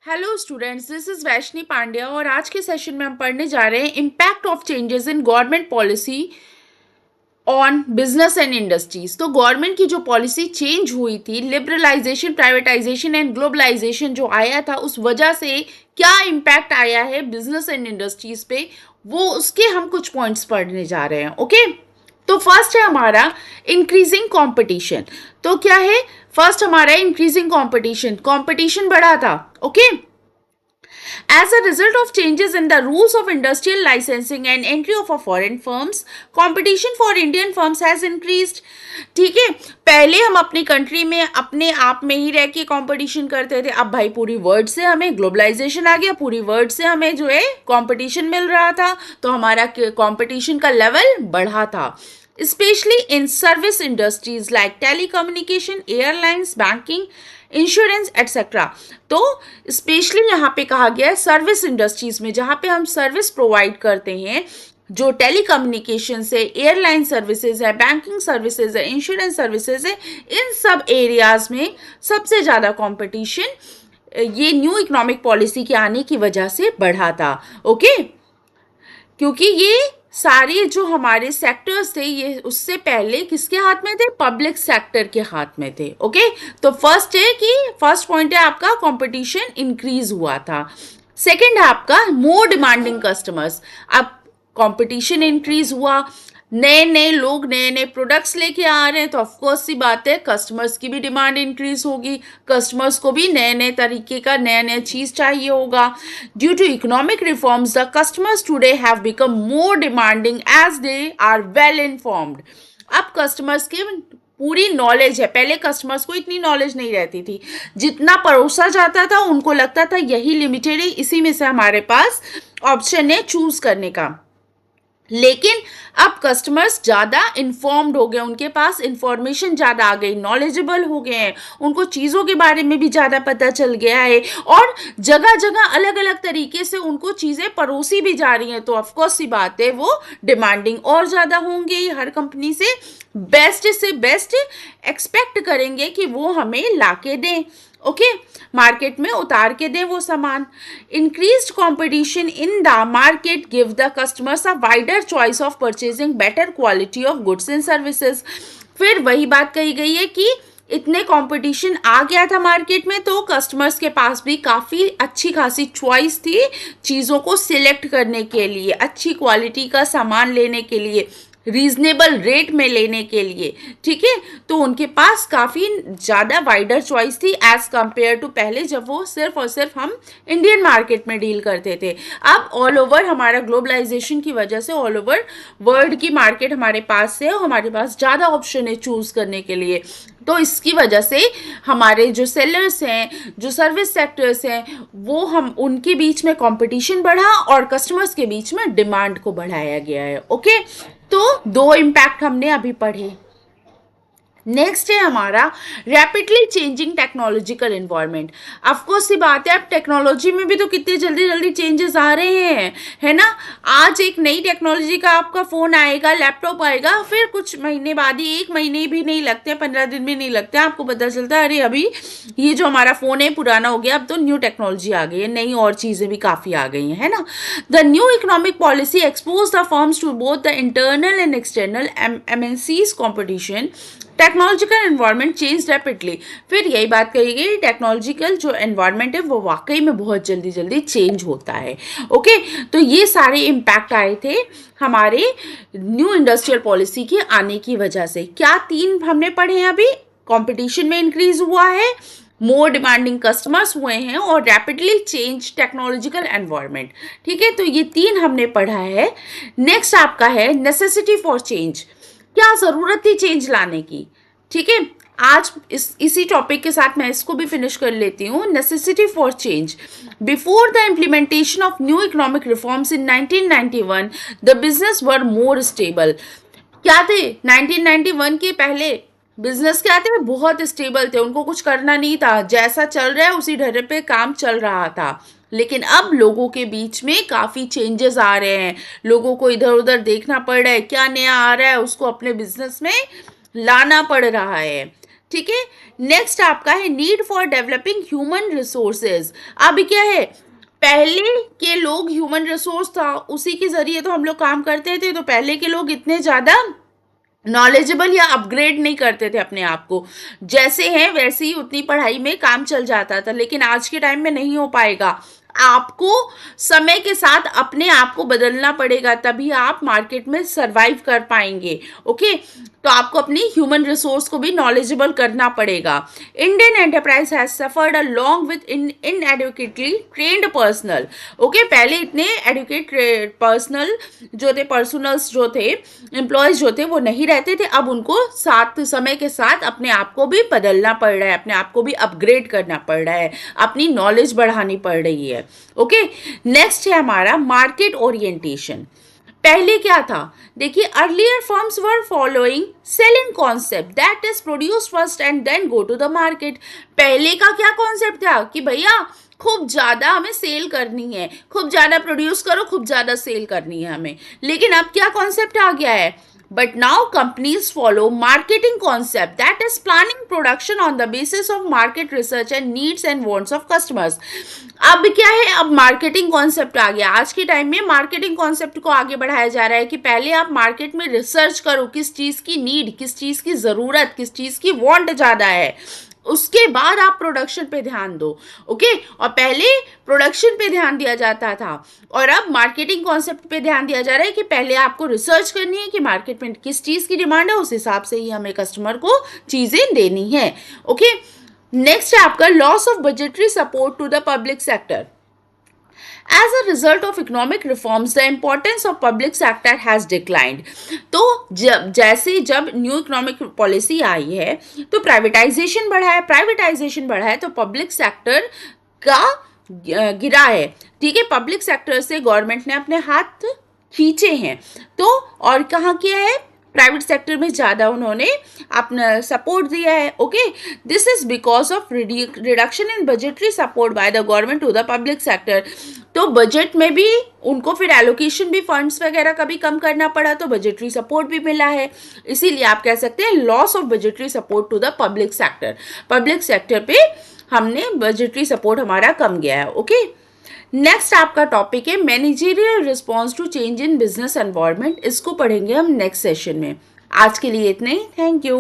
Hello students, this is Vaishni Pandya और आज के सेशन में हम पढ़ने जा रहे हैं impact of changes in government policy on business and industries. तो गवर्नमेंट की जो पॉलिसी चेंज हुई थी, लिबरलाइजेशन, प्राइवेटाइजेशन एंड ग्लोबलाइजेशन जो आया था, उस वजह से क्या इम्पैक्ट आया है बिजनेस एंड इंडस्ट्रीज पे, वो उसके हम कुछ पॉइंट्स पढ़ने जा रहे हैं। ओके, तो फर्स्ट है हमारा इंक्रीजिंग कंपटीशन। तो क्या है? फर्स्ट हमारा इंक्रीजिंग कंपटीशन, कंपटीशन बढ़ा था। Okay, as a result of changes in the rules of industrial licensing and entry of a foreign firms, competition for Indian firms has increased. ठीक है, पहले हम अपनी कंट्री में अपने आप में ही रह के कंपटीशन करते थे, अब भाई पूरी वर्ल्ड से हमें ग्लोबलाइजेशन आ गया, पूरी वर्ल्ड से हमें जो है कंपटीशन मिल रहा था, तो हमारा कंपटीशन का लेवल बढ़ा था, especially in service industries like telecommunication, airlines, banking, insurance etcetera. तो स्पेशली यहाँ पे कहा गया है सर्विस इंडस्ट्रीज में, जहाँ पे हम सर्विस प्रोवाइड करते हैं, जो टेलीकम्युनिकेशन है, एयरलाइन सर्विसेज है, बैंकिंग सर्विसेज है, इंश्योरेंस सर्विसेज है, इन सब एरियाज में सबसे ज़्यादा कंपटीशन ये न्यू इकोनॉमिक पॉलिसी के आने की वजह से बढ़ा था। ओके, क्योंकि ये सारे जो हमारे सेक्टर्स थे ये उससे पहले किसके हाथ में थे? पब्लिक सेक्टर के हाथ में थे। ओके, तो फर्स्ट है कि फर्स्ट पॉइंट है आपका कंपटीशन इंक्रीज हुआ था। सेकंड है आपका मोर डिमांडिंग कस्टमर्स। अब कंपटीशन इंक्रीज हुआ, नए नए लोग नए नए प्रोडक्ट्स लेके आ रहे हैं, तो ऑफकोर्स सी बात है कस्टमर्स की भी डिमांड इंक्रीज होगी, कस्टमर्स को भी नए नए तरीके का नया नया चीज़ चाहिए होगा। Due to economic reforms the customers today have become more demanding as they are well informed. अब कस्टमर्स के पूरी नॉलेज है, पहले कस्टमर्स को इतनी नॉलेज नहीं रहती थी, जितना परोसा जाता था उनको लगता था यही लिमिटेड है, इसी में से हमारे पास ऑप्शन है चूज करने का। लेकिन अब कस्टमर्स ज़्यादा इन्फॉर्म्ड हो गए, उनके पास इंफॉर्मेशन ज़्यादा आ गई, नॉलेजेबल हो गए हैं, उनको चीज़ों के बारे में भी ज़्यादा पता चल गया है, और जगह जगह अलग अलग तरीके से उनको चीज़ें परोसी भी जा रही हैं, तो ऑफकोर्स सी बात है वो डिमांडिंग और ज़्यादा होंगे, हर कंपनी से बेस्ट एक्सपेक्ट करेंगे कि वो हमें ला के दें। ओके, मार्केट में उतार के दें वो सामान। Increased competition in the market give the customers a wider choice of purchasing better quality of goods and services. फिर वही बात कही गई है कि इतने कंपटीशन आ गया था मार्केट में, तो कस्टमर्स के पास भी काफ़ी अच्छी खासी चॉइस थी चीज़ों को सिलेक्ट करने के लिए, अच्छी क्वालिटी का सामान लेने के लिए, रीजनेबल रेट में लेने के लिए। ठीक है, तो उनके पास काफ़ी ज़्यादा वाइडर चॉइस थी एज़ कंपेयर टू पहले, जब वो सिर्फ और सिर्फ हम इंडियन मार्केट में डील करते थे। अब ऑल ओवर हमारा ग्लोबलाइजेशन की वजह से ऑल ओवर वर्ल्ड की मार्केट हमारे पास है और हमारे पास ज़्यादा ऑप्शन है चूज़ करने के लिए। तो इसकी वजह से हमारे जो सेलर्स हैं, जो सर्विस सेक्टर्स हैं, वो हम उनके बीच में कंपटीशन बढ़ा और कस्टमर्स के बीच में डिमांड को बढ़ाया गया है। ओके, तो दो इम्पैक्ट हमने अभी पढ़े। नेक्स्ट है हमारा rapidly changing technological environment. Of course सी बात है, अब टेक्नोलॉजी में भी तो कितने जल्दी जल्दी चेंजेस आ रहे हैं, है ना। आज एक नई टेक्नोलॉजी का आपका फ़ोन आएगा, लैपटॉप आएगा, फिर कुछ महीने बाद ही, 1 महीने भी नहीं लगते, 15 दिन भी नहीं लगते, आपको पता चलता है अरे अभी ये जो हमारा फ़ोन है पुराना हो गया, अब तो न्यू टेक्नोलॉजी आ गई है, नई और चीज़ें भी काफ़ी आ गई हैं, है ना। The new economic policy expose the firms to both the internal and external MNCs competition. Technological environment change rapidly. फिर यही बात कही गई, टेक्नोलॉजिकल जो एनवायरनमेंट है वो वाकई में बहुत जल्दी जल्दी चेंज होता है। ओके, तो ये सारे इम्पैक्ट आए थे हमारे न्यू इंडस्ट्रियल पॉलिसी के आने की वजह से। क्या 3 हमने पढ़े हैं अभी? कंपटीशन में इंक्रीज हुआ है, मोर डिमांडिंग कस्टमर्स हुए हैं, और रैपिडली चेंज टेक्नोलॉजिकल एनवायरनमेंट। ठीक है, तो ये 3 हमने पढ़ा है। नेक्स्ट आपका है नेसेसिटी फॉर चेंज। क्या ज़रूरत थी चेंज लाने की? ठीक है, आज इसी टॉपिक के साथ मैं इसको भी फिनिश कर लेती हूँ। Necessity for change. Before the implementation of new economic reforms in 1991 the business were more stable. क्या थे 1991 के पहले? बिजनेस क्या थे? बहुत स्टेबल थे, उनको कुछ करना नहीं था, जैसा चल रहा है उसी ढर्रे पे काम चल रहा था। लेकिन अब लोगों के बीच में काफ़ी चेंजेस आ रहे हैं, लोगों को इधर उधर देखना पड़ रहा है, क्या नया आ रहा है उसको अपने बिजनेस में लाना पड़ रहा है। ठीक है। नेक्स्ट आपका है need for developing human resources. अब क्या है, पहले के लोग ह्यूमन रिसोर्स था, उसी के जरिए तो हम लोग काम करते थे, तो पहले के लोग इतने ज़्यादा नॉलेजेबल या अपग्रेड नहीं करते थे अपने आप को, जैसे हैं वैसे ही उतनी पढ़ाई में काम चल जाता था, लेकिन आज के टाइम में नहीं हो पाएगा। आपको समय के साथ अपने आप को बदलना पड़ेगा, तभी आप मार्केट में सरवाइव कर पाएंगे। ओके, तो आपको अपनी ह्यूमन रिसोर्स को भी नॉलेजेबल करना पड़ेगा। Indian enterprise has suffered along with inadequately trained personnel. Okay, पहले इतने एडुकेट पर्सनल जो थे, पर्सनल्स जो थे, एम्प्लॉयज जो थे, वो नहीं रहते थे। अब उनको साथ समय के साथ अपने आप को भी बदलना पड़ रहा है, अपने आप को भी अपग्रेड करना पड़ रहा है, अपनी नॉलेज बढ़ानी पड़ रही है। ओके, नेक्स्ट है हमारा मार्केट ओरिएंटेशन। पहले क्या था, देखिए, earlier firms were following selling concept that is produce first and then go to the market. पहले का क्या कॉन्सेप्ट था कि भैया खूब ज़्यादा हमें सेल करनी है, खूब ज़्यादा प्रोड्यूस करो, खूब ज़्यादा सेल करनी है हमें। लेकिन अब क्या कॉन्सेप्ट आ गया है, but now companies follow marketing concept that is planning production on the basis of market research and needs and wants of customers। अब क्या है, अब मार्केटिंग कॉन्सेप्ट आ गया। आज के टाइम में मार्केटिंग कॉन्सेप्ट को आगे बढ़ाया जा रहा है कि पहले आप मार्केट में रिसर्च करो, किस चीज़ की नीड, किस चीज़ की ज़रूरत, किस चीज़ की वांट ज़्यादा है, उसके बाद आप प्रोडक्शन पे ध्यान दो। ओके, और पहले प्रोडक्शन पे ध्यान दिया जाता था, और अब मार्केटिंग कॉन्सेप्ट पे ध्यान दिया जा रहा है कि पहले आपको रिसर्च करनी है कि मार्केट में किस चीज़ की डिमांड है, उस हिसाब से ही हमें कस्टमर को चीज़ें देनी है। ओके, नेक्स्ट है आपका loss of budgetary support to the public sector. As a result of economic reforms, the importance of public sector has declined। तो जब न्यू इकोनॉमिक पॉलिसी आई है तो प्राइवेटाइजेशन बढ़ा है तो पब्लिक सेक्टर का गिरा है। ठीक है, पब्लिक सेक्टर से गवर्नमेंट ने अपने हाथ खींचे हैं, तो और कहाँ किया है, प्राइवेट सेक्टर में ज़्यादा उन्होंने अपना सपोर्ट दिया है। Okay, this is because of reduction in budgetary support by the government to the public sector. तो बजट में भी उनको फिर एलोकेशन भी फंड्स वगैरह का भी कम करना पड़ा, तो बजटरी सपोर्ट भी मिला है। इसीलिए आप कह सकते हैं loss of budgetary support to the public sector. Public sector पे हमने बजटरी सपोर्ट हमारा कम गया है। ओके, नेक्स्ट आपका टॉपिक है managerial response to change in business environment. इसको पढ़ेंगे हम नेक्स्ट सेशन में। आज के लिए इतना ही, थैंक यू।